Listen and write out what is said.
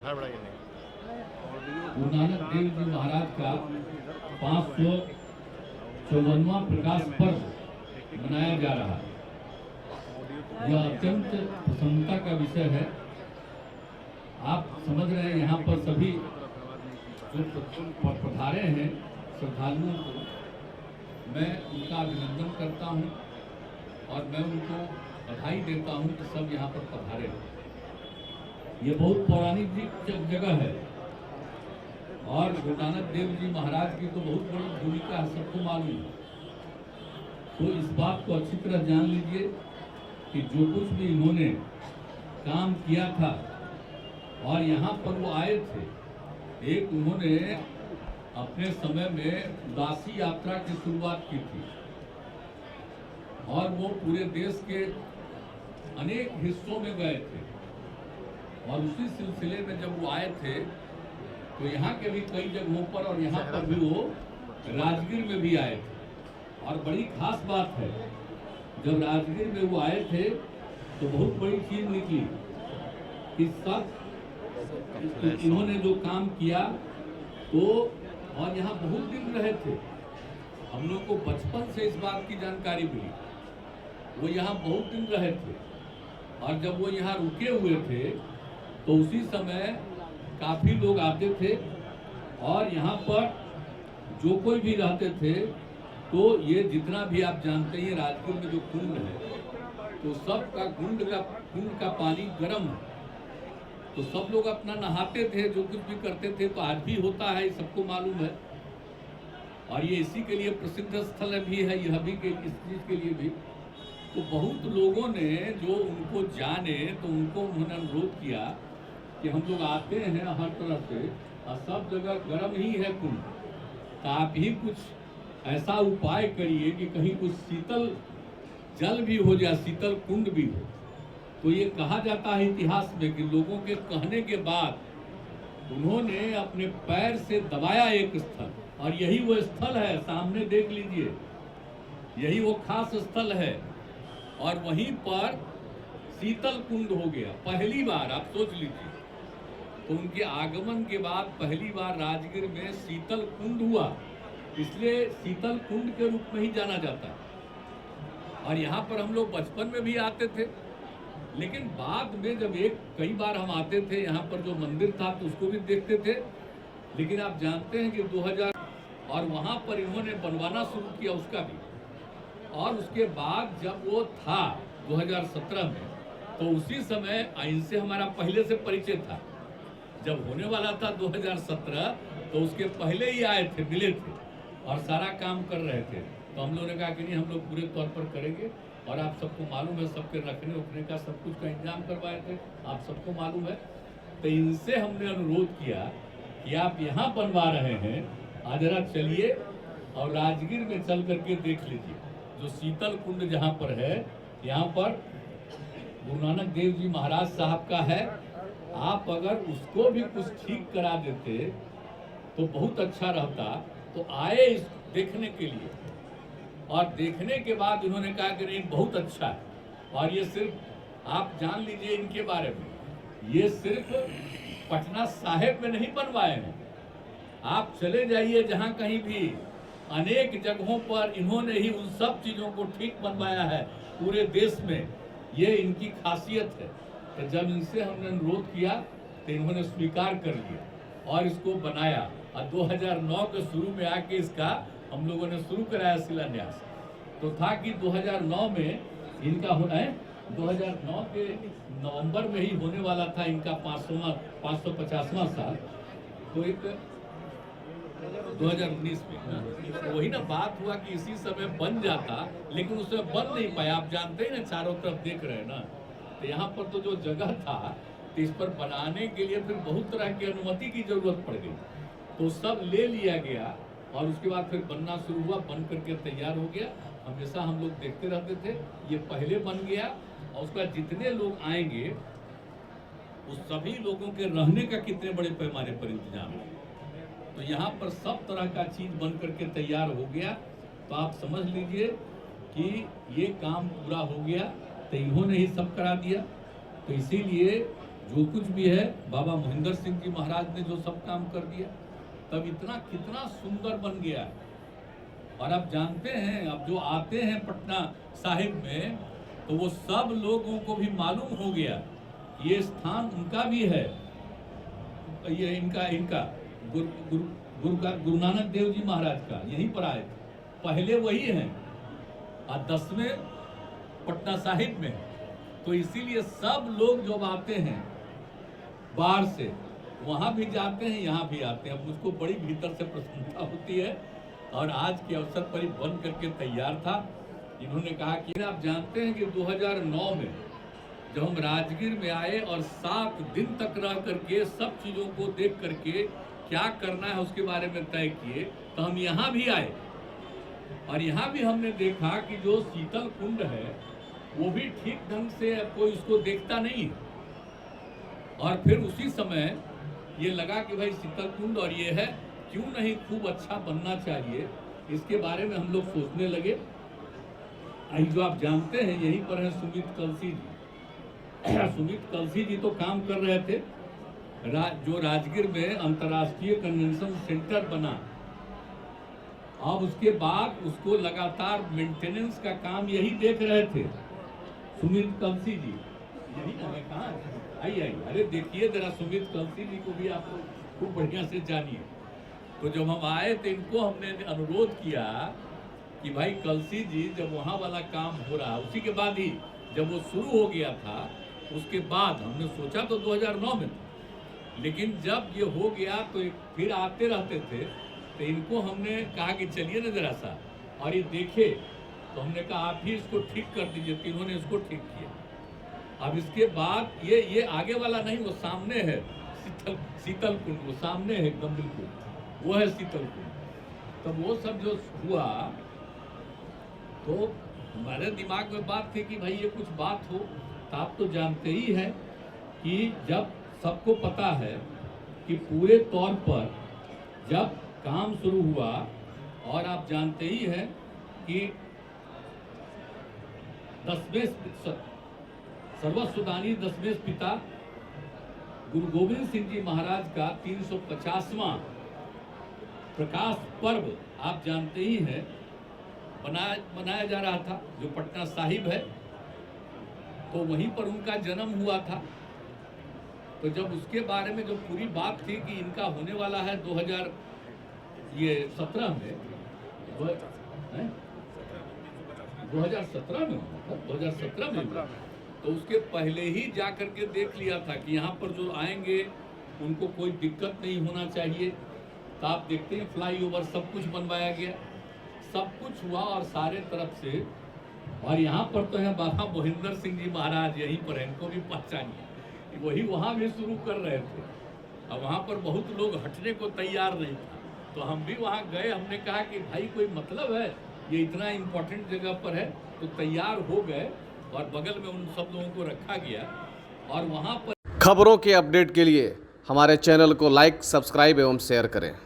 गुरु नानक देव जी महाराज का 554वां प्रकाश पर्व मनाया जा रहा है। यह अत्यंत प्रसन्नता का विषय है। आप समझ रहे हैं, यहाँ पर सभी जो पधारे हैं श्रद्धालुओं को मैं उनका अभिनंदन करता हूँ और मैं उनको बधाई देता हूँ कि सब यहाँ पर पधारे। ये बहुत पौराणिक जगह है और गुरु नानक देव जी महाराज की तो बहुत बड़ी भूमिका है, सबको मालूम है। तो इस बात को अच्छी तरह जान लीजिए कि जो कुछ भी इन्होंने काम किया था और यहाँ पर वो आए थे, एक उन्होंने अपने समय में उदासी यात्रा की शुरुआत की थी और वो पूरे देश के अनेक हिस्सों में गए थे और उसी सिलसिले में जब वो आए थे तो यहाँ के भी कई जगहों पर और यहाँ पर भी वो राजगीर में भी आए थे। और बड़ी खास बात है, जब राजगीर में वो आए थे तो बहुत बड़ी चीज निकली कि सब इन्होंने जो काम किया तो और यहाँ बहुत दिन रहे थे। हम लोग को बचपन से इस बात की जानकारी मिली, वो यहाँ बहुत दिन रहे थे और जब वो यहाँ रुके हुए थे तो उसी समय काफी लोग आते थे और यहाँ पर जो कोई भी रहते थे तो ये जितना भी आप जानते हैं राजगीर में जो कुंड है तो सबका कुंड का पानी गर्म है, तो सब लोग अपना नहाते थे, जो कुछ भी करते थे। तो आज भी होता है, सबको मालूम है और ये इसी के लिए प्रसिद्ध स्थल भी है, यह भी इस चीज के लिए भी। तो बहुत लोगों ने जो उनको जाने तो उनको उन्होंने अनुरोध किया कि हम लोग आते हैं हर तरफ से और सब जगह गर्म ही है कुंड, तो आप ही कुछ ऐसा उपाय करिए कि कहीं कुछ शीतल जल भी हो जाए, शीतल कुंड भी हो। तो ये कहा जाता है इतिहास में कि लोगों के कहने के बाद उन्होंने अपने पैर से दबाया एक स्थल और यही वो स्थल है, सामने देख लीजिए, यही वो खास स्थल है और वहीं पर शीतल कुंड हो गया पहली बार। आप सोच लीजिए, तो उनके आगमन के बाद पहली बार राजगीर में शीतल कुंड हुआ, इसलिए शीतल कुंड के रूप में ही जाना जाता है। और यहाँ पर हम लोग बचपन में भी आते थे, लेकिन बाद में जब कई बार हम आते थे यहाँ पर जो मंदिर था तो उसको भी देखते थे। लेकिन आप जानते हैं कि 2000 और वहाँ पर इन्होंने बनवाना शुरू किया उसका भी, और उसके बाद जब वो था 2017 में तो उसी समय इनसे हमारा पहले से परिचय था। जब होने वाला था 2017 तो उसके पहले ही आए थे, मिले थे और सारा काम कर रहे थे। तो हम लोगों ने कहा कि नहीं, हम लोग पूरे तौर पर करेंगे और आप सबको मालूम है सबके रखने उठने का सब कुछ का इंतजाम करवाए थे, आप सबको मालूम है। तो इनसे हमने अनुरोध किया कि आप यहाँ बनवा रहे हैं, आज जरा चलिए और राजगीर में चल करके देख लीजिए जो शीतल कुंड जहाँ पर है, यहाँ पर गुरु नानक देव जी महाराज साहब का है। आप अगर उसको भी कुछ ठीक करा देते तो बहुत अच्छा रहता। तो आए इस देखने के लिए और देखने के बाद इन्होंने कहा कि नहीं, बहुत अच्छा है। और ये सिर्फ आप जान लीजिए इनके बारे में, ये सिर्फ पटना साहिब में नहीं बनवाए हैं, आप चले जाइए जहां कहीं भी अनेक जगहों पर इन्होंने ही उन सब चीजों को ठीक बनवाया है पूरे देश में। ये इनकी खासियत है। तो जब इनसे हमने अनुरोध किया तो इन्होंने स्वीकार कर लिया और इसको बनाया और 2009 के शुरू में आके इसका हम लोगों ने शुरू कराया शिलान्यास। तो था कि 2009 में इनका होना है, 2009 के नवंबर में ही होने वाला था इनका 550वां साल। तो एक 2019 में तो वही ना बात हुआ कि इसी समय बन जाता, लेकिन उसमें बन नहीं पाया। आप जानते हैं ना, चारों तरफ देख रहे हैं ना, तो यहाँ पर तो जो जगह था तो इस पर बनाने के लिए फिर बहुत तरह की अनुमति की जरूरत पड़ गई। तो सब ले लिया गया और उसके बाद फिर बनना शुरू हुआ, बन करके तैयार हो गया। हमेशा हम लोग देखते रहते थे, ये पहले बन गया और उसका जितने लोग आएंगे उस सभी लोगों के रहने का कितने बड़े पैमाने पर इंतजाम है। तो यहाँ पर सब तरह का चीज बन करके तैयार हो गया। तो आप समझ लीजिए कि ये काम पूरा हो गया, तो इन्होंने ही सब करा दिया। तो इसीलिए जो कुछ भी है बाबा महेंद्र सिंह जी महाराज ने जो सब काम कर दिया, तब इतना कितना सुंदर बन गया है। और आप जानते हैं, अब जो आते हैं पटना साहिब में, तो वो सब लोगों को भी मालूम हो गया ये स्थान उनका भी है, ये इनका गुरु नानक देव जी महाराज का, यहीं पर आए थे, पहले वही हैं और 10वें पटना साहिब में। तो इसीलिए सब लोग जब आते हैं बाहर से, वहां भी जाते हैं, यहाँ भी आते हैं। अब मुझको बड़ी भीतर से प्रसन्नता होती है और आज के अवसर पर ही बन करके तैयार था। इन्होंने कहा कि आप जानते हैं कि 2009 में जब हम राजगीर में आए और 7 दिन तक रह करके सब चीज़ों को देख करके क्या करना है उसके बारे में तय किए, तो हम यहाँ भी आए और यहाँ भी हमने देखा कि जो शीतल कुंड है वो भी ठीक ढंग से कोई उसको देखता नहीं है। और फिर उसी समय ये लगा कि भाई शीतल कुंड और ये है, क्यों नहीं खूब अच्छा बनना चाहिए, इसके बारे में हम लोग सोचने लगे। जो आप जानते हैं यहीं पर है सुमित कलसी जी। सुमित कलसी जी तो काम कर रहे थे, जो राजगीर में अंतर्राष्ट्रीय कन्वेंशन सेंटर बना, अब उसके बाद उसको लगातार मेंटेनेंस का काम यही देख रहे थे सुमित कलसी जी। यही ना, मैं कहाँ आइए, अरे देखिए जरा सुमित कलसी जी को भी आप खूब बढ़िया से जानिए। तो जब हम आए तो इनको हमने अनुरोध किया कि भाई कलसी जी, जब वहाँ वाला काम हो रहा, उसी के बाद ही जब वो शुरू हो गया था, उसके बाद हमने सोचा तो 2009 में, लेकिन जब ये हो गया तो फिर आते रहते थे, तो इनको हमने कहा कि चलिए ना जरा सा और ये देखे। तो हमने कहा आप ही इसको ठीक कर दीजिए, तो इन्होंने इसको ठीक किया। अब इसके बाद ये आगे वाला नहीं, वो सामने है शीतल कुंड, वो सामने है एकदम बिल्कुल, वो है शीतल कुंड। तो वो सब जो हुआ तो हमारे दिमाग में बात थी कि भाई ये कुछ बात हो। तो आप तो जानते ही हैं कि जब सबको पता है कि पूरे तौर पर जब काम शुरू हुआ, और आप जानते ही हैं कि 10वें सर्वसुदानी 10वें पिता गुरु गोविंद सिंह जी महाराज का 350वां प्रकाश पर्व आप जानते ही हैं बनाया जा रहा था, जो पटना साहिब है, तो वहीं पर उनका जन्म हुआ था। तो जब उसके बारे में जो पूरी बात थी कि इनका होने वाला है 2017 में, 2017 में हुआ, तो उसके पहले ही जा करके देख लिया था कि यहाँ पर जो आएंगे उनको कोई दिक्कत नहीं होना चाहिए। तो आप देखते हैं फ्लाईओवर सब कुछ बनवाया गया, सब कुछ हुआ और सारे तरफ से। और यहाँ पर तो है बाबा महेंद्र सिंह जी महाराज, यहीं पर है, इनको भी पहचानिए, वही वहाँ भी शुरू कर रहे थे। अब वहाँ पर बहुत लोग हटने को तैयार नहीं था, तो हम भी वहाँ गए। हमने कहा कि भाई कोई मतलब है, ये इतना इम्पोर्टेंट जगह पर है, तो तैयार हो गए और बगल में उन सब लोगों को रखा गया। और वहाँ पर खबरों के अपडेट के लिए हमारे चैनल को लाइक, सब्सक्राइब एवं शेयर करें।